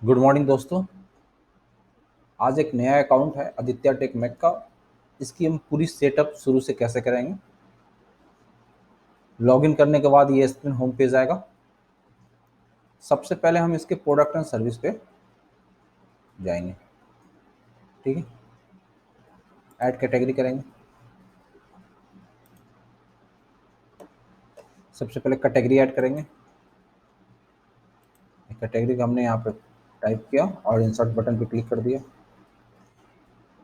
Good morning दोस्तों। आज एक नया अकाउंट है आदित्य टेक मैक का। इसकी हम पूरी सेटअप शुरू से कैसे करेंगे। लॉगिन करने के बाद ये स्क्रीन होम पेज आएगा। सबसे पहले हम इसके प्रोडक्ट एंड सर्विस पे जाएंगे। ठीक है, ऐड कैटेगरी करेंगे। सबसे पहले कैटेगरी ऐड करेंगे। कैटेगरी का हमने यहाँ पे टाइप किया और इंसर्ट बटन पे क्लिक कर दिया।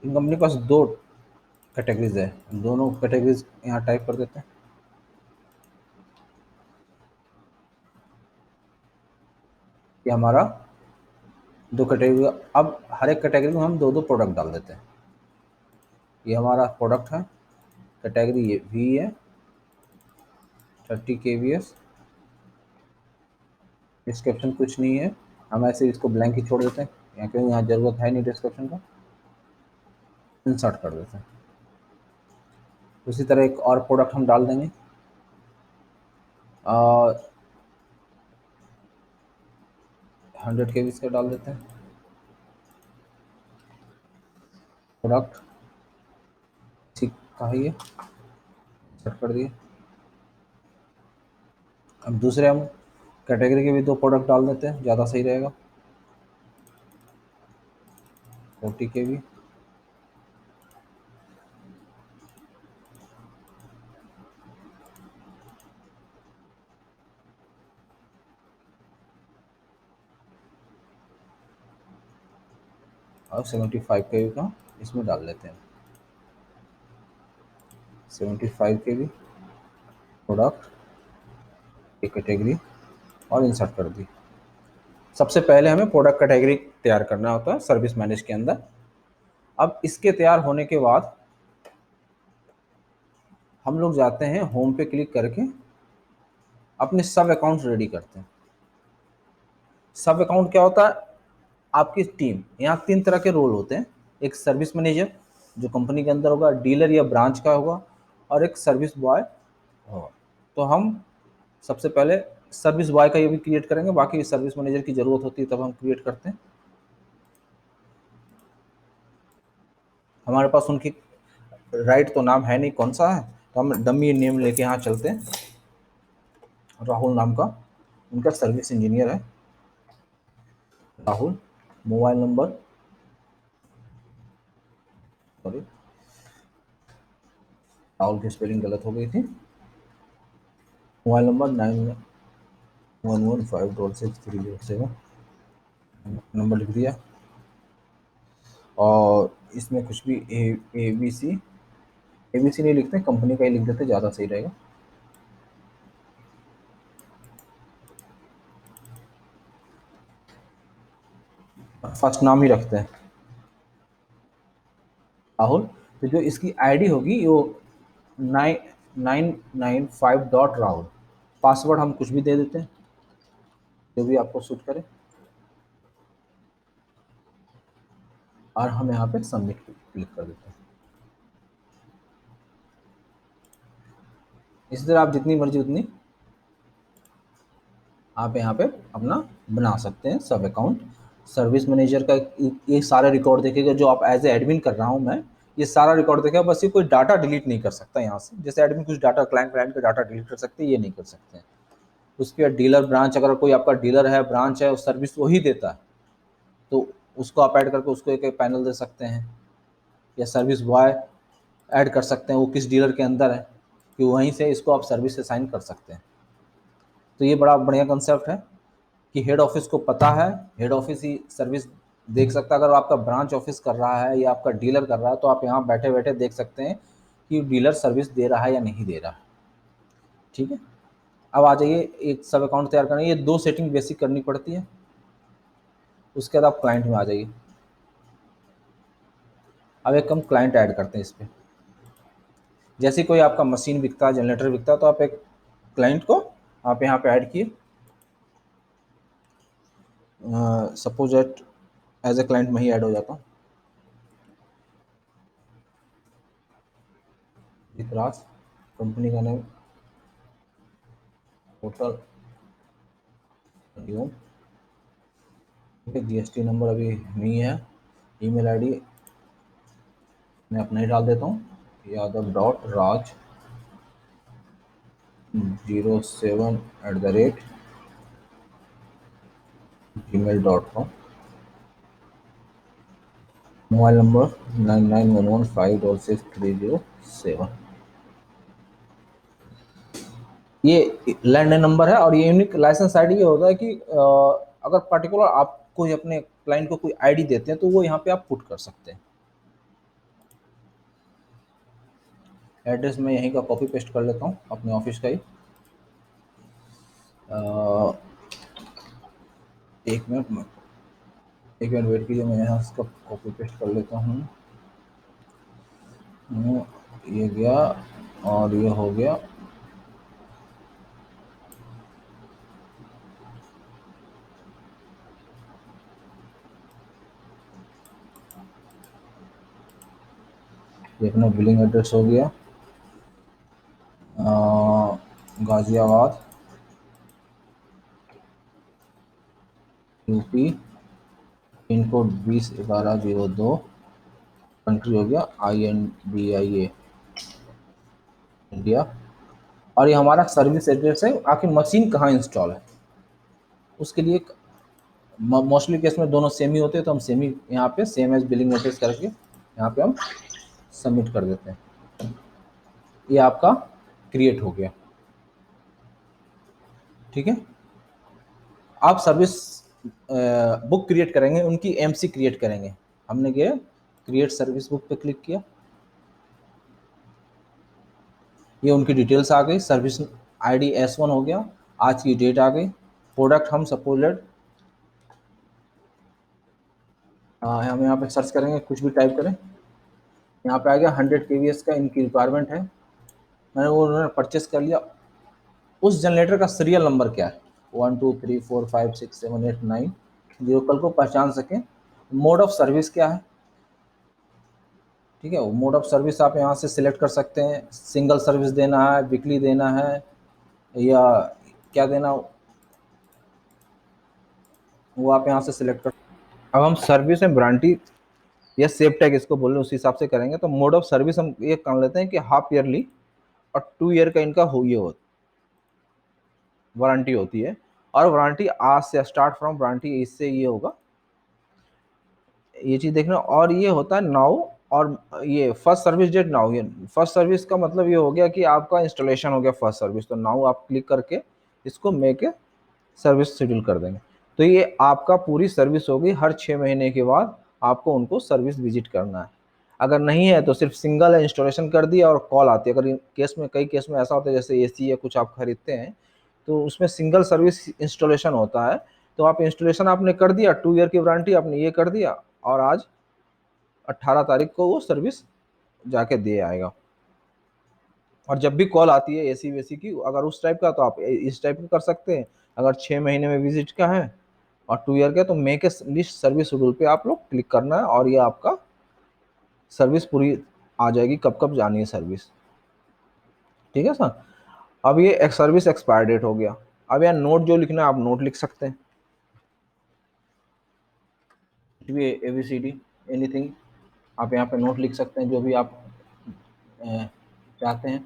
इन कंपनी के पास दो कैटेगरीज है, दोनों कैटेगरीज यहाँ टाइप कर देते हैं। ये हमारा दो कैटेगरी। अब हर एक कैटेगरी में हम दो दो प्रोडक्ट डाल देते हैं। ये हमारा प्रोडक्ट है, कैटेगरी ये वी है 30 kbs। डिस्क्रिप्शन कुछ नहीं है, हम ऐसे इसको ब्लैंक ही छोड़ देते हैं यहाँ, क्योंकि यहाँ ज़रूरत है नहीं डिस्क्रिप्शन का। इंसर्ट कर देते हैं। उसी तरह एक और प्रोडक्ट हम डाल देंगे। 100 kbs का डाल देते हैं प्रोडक्ट। ठीक कहा, ये सेट कर दिए। अब दूसरे हम कैटेगरी के भी दो प्रोडक्ट डाल देते हैं, ज़्यादा सही रहेगा। 40 kb और 75 kb का इसमें डाल लेते हैं। 75 kb प्रोडक्ट, एक कैटेगरी और इंसर्ट कर दी। सबसे पहले हमें प्रोडक्ट कैटेगरी तैयार करना होता है सर्विस मैनेज के अंदर। अब इसके तैयार होने के बाद हम लोग जाते हैं होम पे क्लिक करके अपने सब अकाउंट रेडी करते हैं। सब अकाउंट क्या होता है, आपकी टीम। यहाँ तीन तरह के रोल होते हैं। एक सर्विस मैनेजर जो कंपनी के अंदर होगा, डीलर या ब्रांच का होगा, और एक सर्विस बॉय होगा। तो हम सबसे पहले सर्विस बॉय का ये भी क्रिएट करेंगे, बाकी सर्विस मैनेजर की ज़रूरत होती है तब हम क्रिएट करते हैं। हमारे पास उनकी राइट तो नाम है नहीं कौन सा है, तो हम डमी नेम लेके यहाँ चलते हैं। राहुल नाम का उनका सर्विस इंजीनियर है, Rahul. Mobile number, sorry Rahul की स्पेलिंग गलत हो गई थी। Mobile number 9115663007। नंबर लिख दिया। और इसमें कुछ भी ए बी सी नहीं लिखते, कंपनी का ही लिख देते, ज़्यादा सही रहेगा। फर्स्ट नाम ही रखते हैं राहुल। तो जो इसकी आईडी होगी वो 9995 पासवर्ड हम कुछ भी दे देते हैं, जो भी आपको सूट करे। और हम यहाँ पे सबमिट क्लिक कर देते हैं। इसी तरह आप जितनी मर्जी उतनी आप यहाँ पे अपना बना सकते हैं सब अकाउंट। सर्विस मैनेजर का ये सारा रिकॉर्ड देखेगा, जो आप एज ए एडमिन कर रहा हूँ मैं, ये सारा रिकॉर्ड देखेगा। बस ये कोई डाटा डिलीट नहीं कर सकता यहाँ से, जैसे एडमिन कुछ डाटा क्लाइंट का डाटा डिलीट कर सकते हैं, ये नहीं कर सकते हैं। उसके बाद डीलर ब्रांच, अगर कोई आपका डीलर है, ब्रांच है, सर्विस वही देता है, तो उसको आप ऐड करके उसको एक एक पैनल दे सकते हैं। या सर्विस बॉय ऐड कर सकते हैं, वो किस डीलर के अंदर है, कि वहीं से इसको आप सर्विस असाइन कर सकते हैं। तो ये बड़ा बढ़िया कंसेप्ट है कि हेड ऑफिस को पता है, हेड ऑफिस ही सर्विस देख सकता है। अगर आपका ब्रांच ऑफिस कर रहा है या आपका डीलर कर रहा है, तो आप यहाँ बैठे बैठे देख सकते हैं कि डीलर सर्विस दे रहा है या नहीं दे रहा है। ठीक है, अब आ जाइए एक सब अकाउंट तैयार करना। ये दो सेटिंग बेसिक करनी पड़ती है। उसके बाद आप क्लाइंट में आ जाइए। अब एक हम क्लाइंट ऐड करते हैं इस पर। जैसे कोई आपका मशीन बिकता है, जनरेटर बिकता है, तो आप एक क्लाइंट को आप यहाँ पे ऐड किए। Suppose at as a client में ही ऐड हो जाता हूँ। विकास, कंपनी का name hotel Hariom, GST number अभी नहीं है। ईमेल आईडी मैं अपना ही डाल देता हूँ, yadav.raj07@gmail.com। Mobile number 9911563307। ये लैंडलाइन नंबर है। और ये यूनिक लाइसेंस आईडी ये होता है कि अगर पर्टिकुलर आप कोई अपने क्लाइंट को कोई आईडी देते हैं तो वो यहाँ पे आप पुट कर सकते हैं। एड्रेस मैं यहीं का कॉपी पेस्ट कर लेता हूँ अपने ऑफिस का ही। एक मिनट, एक मिनट वेट कीजिए, मैं यहाँ इसका कॉपी पेस्ट कर लेता हूँ। ये गया और ये हो गया। ये अपना बिलिंग एड्रेस हो गया, Ghaziabad UP, pin code 201102, country हो गया INDIA इंडिया। और ये हमारा सर्विस एड्रेस है। आखिर मशीन कहाँ इंस्टॉल है उसके लिए मोस्टली केस में दोनों सेम ही होते हैं, तो हम सेम ही यहाँ पे सेम एज बिलिंग एड्रेस करके यहाँ पे हम सबमिट कर देते हैं। ये आपका क्रिएट हो गया। ठीक है, आप सर्विस बुक क्रिएट करेंगे, उनकी एमसी क्रिएट करेंगे। हमने क्या क्रिएट सर्विस बुक पे क्लिक किया, ये उनकी डिटेल्स आ गई। सर्विस आईडी S1 हो गया, आज की डेट आ गई। प्रोडक्ट हम सपोजेड हम यहाँ पे सर्च करेंगे, कुछ भी टाइप करें, यहाँ पे आ गया 100 kVA का इनकी रिक्वायरमेंट है। मैंने वो उन्होंने परचेस कर लिया। उस जनरेटर का सीरियल नंबर क्या है, 1 2 3 4 5 6 7 8 9, जो कल को पहचान सकें। मोड ऑफ सर्विस क्या है, ठीक है, मोड ऑफ सर्विस आप यहाँ से सिलेक्ट कर सकते हैं। सिंगल सर्विस देना है, वीकली देना है, या क्या देना, वो आप यहाँ से सिलेक्ट कर। अब हम सर्विस में वारंटी या सेफ टैग इसको बोल रहे हैं, उस हिसाब से करेंगे। तो मोड ऑफ सर्विस हम ये कर लेते हैं कि हाफ ईयरली और 2 ईयर का इनका हो, ये हो वारंटी होती है। और वारंटी आज से स्टार्ट फ्रॉम वारंटी इससे ये होगा, ये चीज़ देखना। और ये होता है नाउ, और ये फर्स्ट सर्विस डेट नाउ। ये फर्स्ट सर्विस का मतलब ये हो गया कि आपका इंस्टॉलेशन हो गया फर्स्ट सर्विस, तो नाउ आप क्लिक करके इसको मेक ए सर्विस शेड्यूल कर देंगे। तो ये आपका पूरी सर्विस होगी। हर 6 महीने के बाद आपको उनको सर्विस विजिट करना है। अगर नहीं है तो सिर्फ सिंगल इंस्टॉलेशन कर दिया और कॉल आती है। अगर केस में कई केस में ऐसा होता है जैसे एसी या कुछ आप खरीदते हैं तो उसमें सिंगल सर्विस इंस्टॉलेशन होता है। तो आप इंस्टॉलेशन आपने कर दिया, 2 ईयर की वारंटी आपने ये कर दिया, और आज 18 तारीख को वो सर्विस जाके दे आएगा। और जब भी कॉल आती है एसी वेसी की, अगर उस टाइप का तो आप इस टाइप का कर सकते हैं। अगर 6 महीने में विजिट का है और 2 ईयर का, तो make a list service schedule पे आप लोग क्लिक करना है, और ये आपका सर्विस पूरी आ जाएगी, कब कब जानी है सर्विस। ठीक है सर। अब ये एक सर्विस एक्सपायर डेट हो गया। अब यहाँ नोट जो लिखना है आप नोट लिख सकते हैं, ABCD एनीथिंग आप यहाँ पे नोट लिख सकते हैं, जो भी आप चाहते हैं।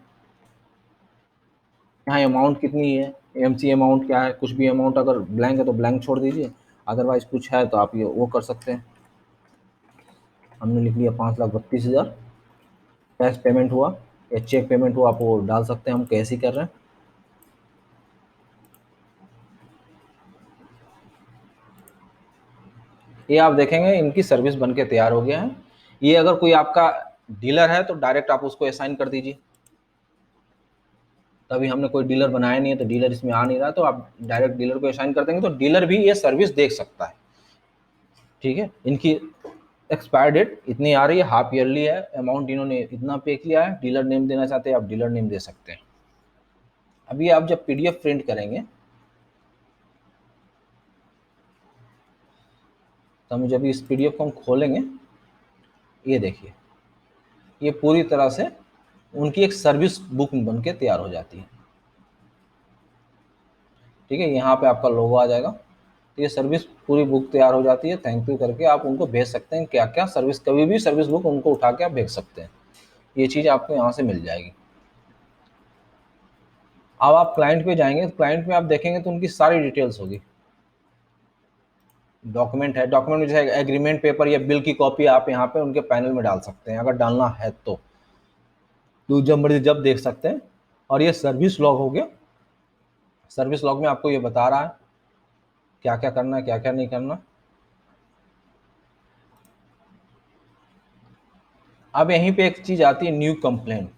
यहाँ अमाउंट कितनी है, एमसी अमाउंट क्या है, कुछ भी अमाउंट अगर ब्लैंक है तो ब्लैंक छोड़ दीजिए, अदरवाइज कुछ है तो आप ये वो कर सकते हैं। हमने लिख लिया 5,32,000। कैश पेमेंट हुआ या चेक पेमेंट हुआ, आप वो डाल सकते हैं, हम कैश ही कर रहे हैं। ये आप देखेंगे इनकी सर्विस बन के तैयार हो गया है। ये अगर कोई आपका डीलर है तो डायरेक्ट आप उसको असाइन कर दीजिए। तभी हमने कोई डीलर बनाया नहीं है तो डीलर इसमें आ नहीं रहा, तो आप डायरेक्ट डीलर को असाइन कर देंगे तो डीलर भी ये सर्विस देख सकता है। ठीक है, इनकी एक्सपायर डेट इतनी आ रही है, हाफ ईयरली है, अमाउंट इन्होंने इतना पे किया है। डीलर नेम देना चाहते हैं आप डीलर नेम दे सकते हैं। अभी आप जब पीडीएफ प्रिंट करेंगे तो हम जब इस पीडीएफ को हम खोलेंगे, ये देखिए ये पूरी तरह से उनकी एक सर्विस बुक बन के तैयार हो जाती है। ठीक है, यहाँ पे आपका लोगो आ जाएगा। तो ये सर्विस पूरी बुक तैयार हो जाती है, थैंक यू करके आप उनको भेज सकते हैं, क्या क्या सर्विस, कभी भी सर्विस बुक उनको उठा के आप भेज सकते हैं, ये चीज़ आपको यहाँ से मिल जाएगी। अब आप क्लाइंट पे जाएंगे, क्लाइंट में आप देखेंगे तो उनकी सारी डिटेल्स होगी। डॉक्यूमेंट है, डॉक्यूमेंट में जैसे एग्रीमेंट पेपर या बिल की कॉपी आप यहाँ पे उनके पैनल में डाल सकते हैं अगर डालना है तो जब मर्जी जब देख सकते हैं। और ये सर्विस लॉग हो गया, सर्विस लॉग में आपको ये बता रहा है क्या क्या करना है क्या क्या नहीं करना। अब यहीं पे एक चीज आती है न्यू कंप्लेंट।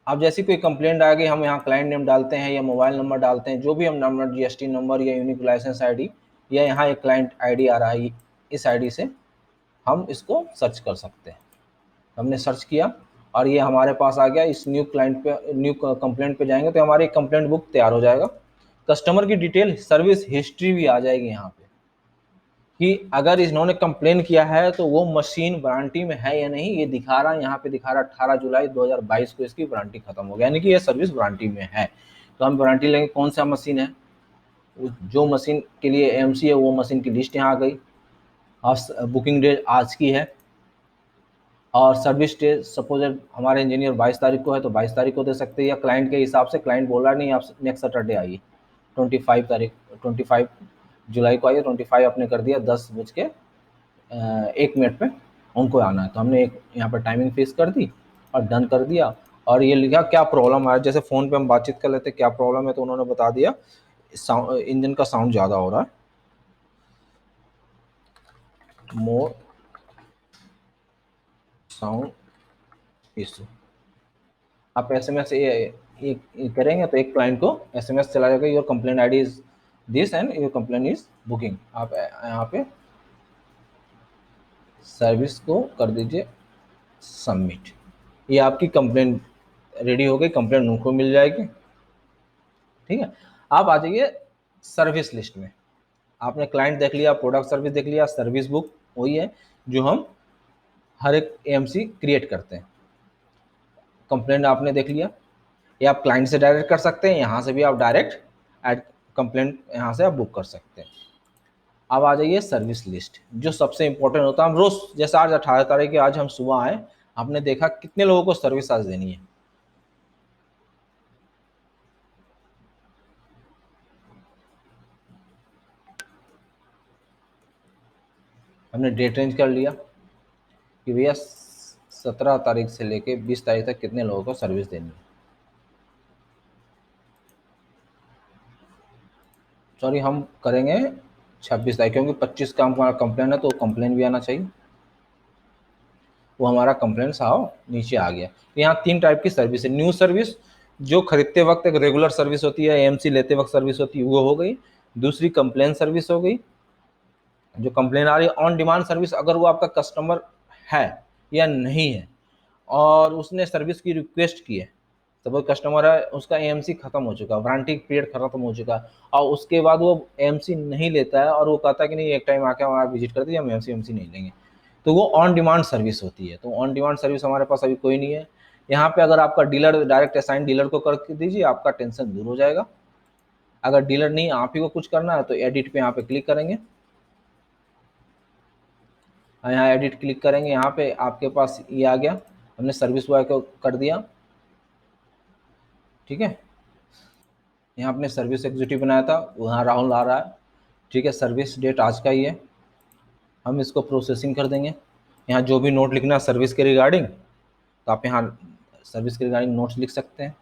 अब जैसी कोई कंप्लेंट आ गई, हम यहाँ क्लाइंट नेम डालते हैं या मोबाइल नंबर डालते हैं, जो भी हम नंबर, जीएसटी नंबर या यूनिक लाइसेंस आईडी, या यहाँ एक क्लाइंट आईडी आ रहा है, इस आईडी से हम इसको सर्च कर सकते हैं। हमने सर्च किया और ये हमारे पास आ गया। इस न्यू क्लाइंट पे, न्यू कंप्लेंट पे जाएंगे तो हमारी कंप्लेंट बुक तैयार हो जाएगा। कस्टमर की डिटेल, सर्विस हिस्ट्री भी आ जाएगी यहाँ पे कि अगर इन्होंने कंप्लेन किया है तो वो मशीन वारंटी में है या नहीं, ये दिखा रहा है। यहाँ पे दिखा रहा है 18 जुलाई 2022 को इसकी वारंटी खत्म हो गया, यानी कि ये सर्विस वारंटी में है। तो हम वारंटी लेंगे, कौन सा मशीन है, जो मशीन के लिए एएमसी है वो मशीन की लिस्ट यहाँ आ गई। और बुकिंग डेट आज की है, और सर्विस डेट सपोज हमारे इंजीनियर 22 तारीख को है तो 22 तारीख को दे सकते हैं, या क्लाइंट के हिसाब से, क्लाइंट बोल रहा नहीं आप नेक्स्ट सैटरडे आइए, 25 तारीख, 25 जुलाई को आइए, 25 आपने कर दिया 10:01 पे उनको आना है, तो हमने एक यहाँ पर टाइमिंग फिक्स कर दी और डन कर दिया। और ये लिखा क्या प्रॉब्लम आया, जैसे फ़ोन पे हम बातचीत कर लेते क्या प्रॉब्लम है, तो उन्होंने बता दिया इंजन का साउंड ज़्यादा हो रहा है, मोर साउंड इशू। आप एसएमएस ये करेंगे तो एक क्लाइंट को एसएमएस चला जाएगा, your complaint ID is this and your complaint is booking. आप यहाँ पे सर्विस को कर दीजिए सबमिट, ये आपकी कंप्लेंट रेडी हो गई, कंप्लेंट उनको मिल जाएगी। ठीक है, आप आ जाइए सर्विस लिस्ट में। आपने क्लाइंट देख लिया, प्रोडक्ट सर्विस देख लिया, सर्विस बुक वही है जो हम हर एक एएमसी क्रिएट करते हैं। कंप्लेंट आपने देख लिया, ये आप क्लाइंट से डायरेक्ट कर सकते हैं, यहाँ से भी आप डायरेक्ट एड कंप्लेंट यहाँ से आप बुक कर सकते हैं। अब आ जाइए सर्विस लिस्ट, जो सबसे इंपॉर्टेंट होता है। हम रोज, जैसे आज 18 तारीख है, आज हम सुबह आए, आपने देखा कितने लोगों को सर्विस आज देनी है। हमने डेट रेंज कर लिया कि भैया 17 तारीख से लेके 20 तारीख तक कितने लोगों को सर्विस देनी है। सॉरी, हम करेंगे 26 तारीख, क्योंकि 25 का हमारा कंप्लेन है तो कंप्लेन भी आना चाहिए। वो हमारा कंप्लेन साहब नीचे आ गया। यहाँ 3 टाइप की सर्विस है। न्यू सर्विस, जो खरीदते वक्त एक रेगुलर सर्विस होती है, एएमसी लेते वक्त सर्विस होती है, वो हो गई। दूसरी कंप्लेन सर्विस हो गई, जो कंप्लेन आ रही है। ऑन डिमांड सर्विस, अगर वो आपका कस्टमर है या नहीं है और उसने सर्विस की रिक्वेस्ट की है, सपोज कस्टमर है, उसका एएमसी खत्म हो चुका है, वारंटी पीरियड खत्म हो चुका है, और उसके बाद वो एएमसी नहीं लेता है और वो कहता है कि नहीं एक टाइम आके हमारा विजिट कर दीजिए, हम एएमसी नहीं लेंगे, तो वो ऑन डिमांड सर्विस होती है। तो ऑन डिमांड सर्विस हमारे पास अभी कोई नहीं है। यहाँ पे अगर आपका डीलर डायरेक्ट असाइन डीलर को कर दीजिए, आपका टेंशन दूर हो जाएगा। अगर डीलर नहीं, आप ही को कुछ करना है तो एडिट पे यहाँ पे क्लिक करेंगे, यहाँ एडिट क्लिक करेंगे, यहाँ पे आपके पास ये आ गया, हमने सर्विस बॉय को कर दिया। ठीक है, यहाँ अपने सर्विस एग्जीक्यूटिव बनाया था, वहाँ राहुल आ रहा है। ठीक है, सर्विस डेट आज का ही है, हम इसको प्रोसेसिंग कर देंगे। यहाँ जो भी नोट लिखना है सर्विस के रिगार्डिंग, तो आप यहाँ सर्विस के रिगार्डिंग नोट्स लिख सकते हैं।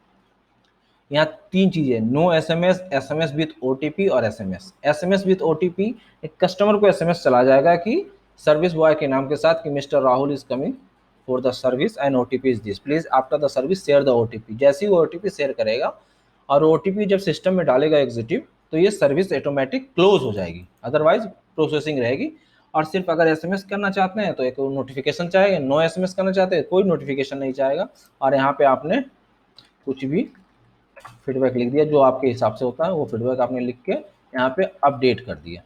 यहाँ 3 चीज़ें, no SMS, SMS with OTP और एसएमएस। एसएमएस विथ ओटीपी, एक कस्टमर को एसएमएस चला जाएगा कि सर्विस बॉय के नाम के साथ कि mister Rahul is coming for the service and OTP is this, please after the service share the OTP. जैसे ही वो ओटीपी शेयर करेगा और ओटीपी जब सिस्टम में डालेगा एग्जीक्यूटिव, तो ये सर्विस ऑटोमेटिक क्लोज हो जाएगी, अदरवाइज प्रोसेसिंग रहेगी। और सिर्फ अगर एसएमएस करना चाहते हैं तो एक नोटिफिकेशन चाहेगा, नो एसएमएस करना चाहते हैं कोई नोटिफिकेशन नहीं चाहेगा। और यहाँ पे आपने कुछ भी फीडबैक लिख दिया, जो आपके हिसाब से होता है वो फीडबैक आपने लिख के यहाँ पे अपडेट कर दिया,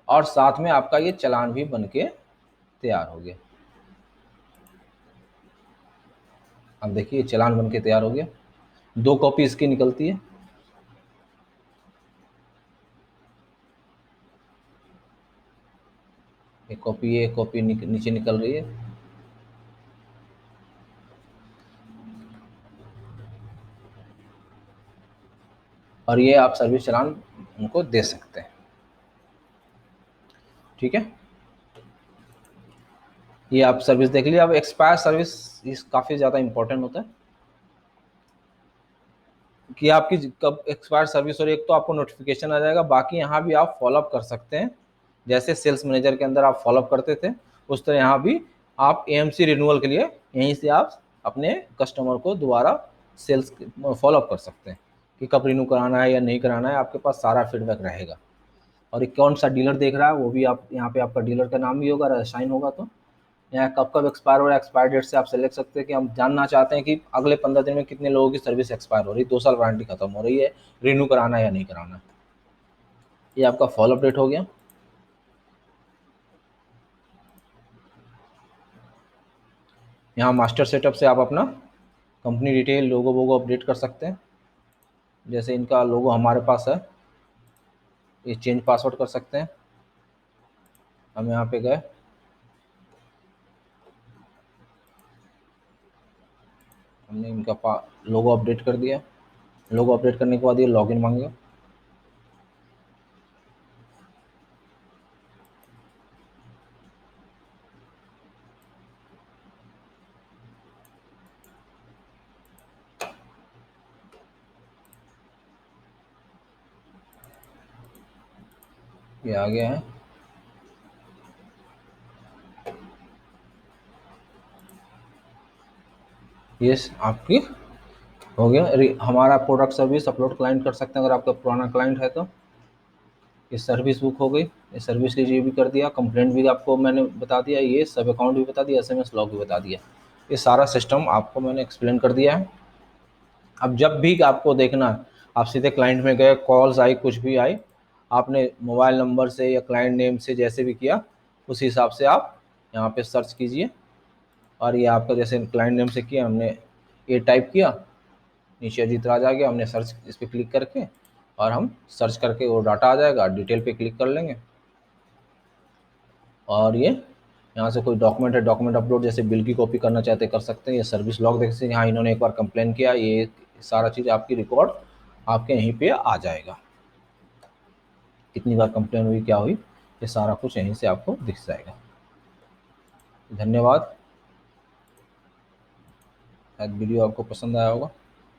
और साथ में आपका ये चालान भी बन के तैयार हो गया। अब देखिए चालान बन के तैयार हो गया। 2 कॉपी इसकी निकलती है। एक कॉपी ये, एक कॉपी नीचे निकल रही है। और ये आप सर्विस चालान उनको दे सकते हैं। ठीक है, ये आप सर्विस देख लीजिए। अब एक्सपायर सर्विस इस काफ़ी ज़्यादा इंपॉर्टेंट होता है कि आपकी कब एक्सपायर सर्विस हो रही है। एक तो आपको नोटिफिकेशन आ जाएगा, बाकी यहाँ भी आप फॉलोअप कर सकते हैं। जैसे सेल्स मैनेजर के अंदर आप फॉलोअप करते थे, उस तरह यहाँ भी आप एएमसी रिन्यूअल के लिए यहीं से आप अपने कस्टमर को दोबारा सेल्स फॉलोअप कर सकते हैं कि कब रिन्यू कराना है या नहीं कराना है। आपके पास सारा फीडबैक रहेगा। और एक कौन सा डीलर देख रहा है वो भी आप यहाँ पे आपका डीलर का नाम भी होगा, साइन होगा। तो यहाँ कब कब एक्सपायर हो रहा है, एक्सपायर डेट से आप सेलेक्ट सकते हैं कि हम जानना चाहते हैं कि अगले 15 दिन में कितने लोगों की सर्विस एक्सपायर हो रही है, 2 साल वारंटी खत्म हो रही है, रिन्यू कराना है या नहीं कराना। ये आपका फॉलो अपडेट हो गया। यहाँ मास्टर सेटअप से आप अपना कंपनी डिटेल लोगो वोगो अपडेट कर सकते हैं। जैसे इनका लोगो हमारे पास है, ये चेंज पासवर्ड कर सकते हैं। हम यहाँ पे गए, हमने इनका लोगो अपडेट कर दिया। लोगो अपडेट करने के बाद ये लॉगिन मांगेगा। ये आ गया है। ये आपकी हो गया। हमारा प्रोडक्ट सर्विस अपलोड क्लाइंट कर सकते हैं अगर आपका पुराना क्लाइंट है तो। ये सर्विस बुक हो गई, ये सर्विस लीजिए भी कर दिया, कंप्लेंट भी आपको मैंने बता दिया, ये सब अकाउंट भी बता दिया, एसएमएस लॉग भी बता दिया। ये सारा सिस्टम आपको मैंने एक्सप्लेन कर दिया है। अब जब भी आपको देखना है, आप सीधे क्लाइंट में गए, कॉल्स आई, कुछ भी आई, आपने मोबाइल नंबर से या क्लाइंट नेम से जैसे भी किया, उसी हिसाब से आप यहाँ पे सर्च कीजिए। और ये आपका जैसे क्लाइंट नेम से किया हमने, ये टाइप किया, नीचे अजीत राज आ गया, हमने सर्च इस पर क्लिक करके, और हम सर्च करके वो डाटा आ जाएगा, डिटेल पे क्लिक कर लेंगे। और ये यहाँ से कोई डॉक्यूमेंट है, डॉक्यूमेंट अपलोड, जैसे बिल की कॉपी करना चाहते कर सकते हैं। ये सर्विस लॉग देख सकते हैं, हाँ इन्होंने एक बार कंप्लेन किया, ये सारा चीज़ आपकी रिकॉर्ड आपके यहीं पे आ जाएगा। कितनी बार कंप्लेन हुई, क्या हुई, ये सारा कुछ यहीं से आपको दिख जाएगा। धन्यवाद। शायद वीडियो आपको पसंद आया होगा।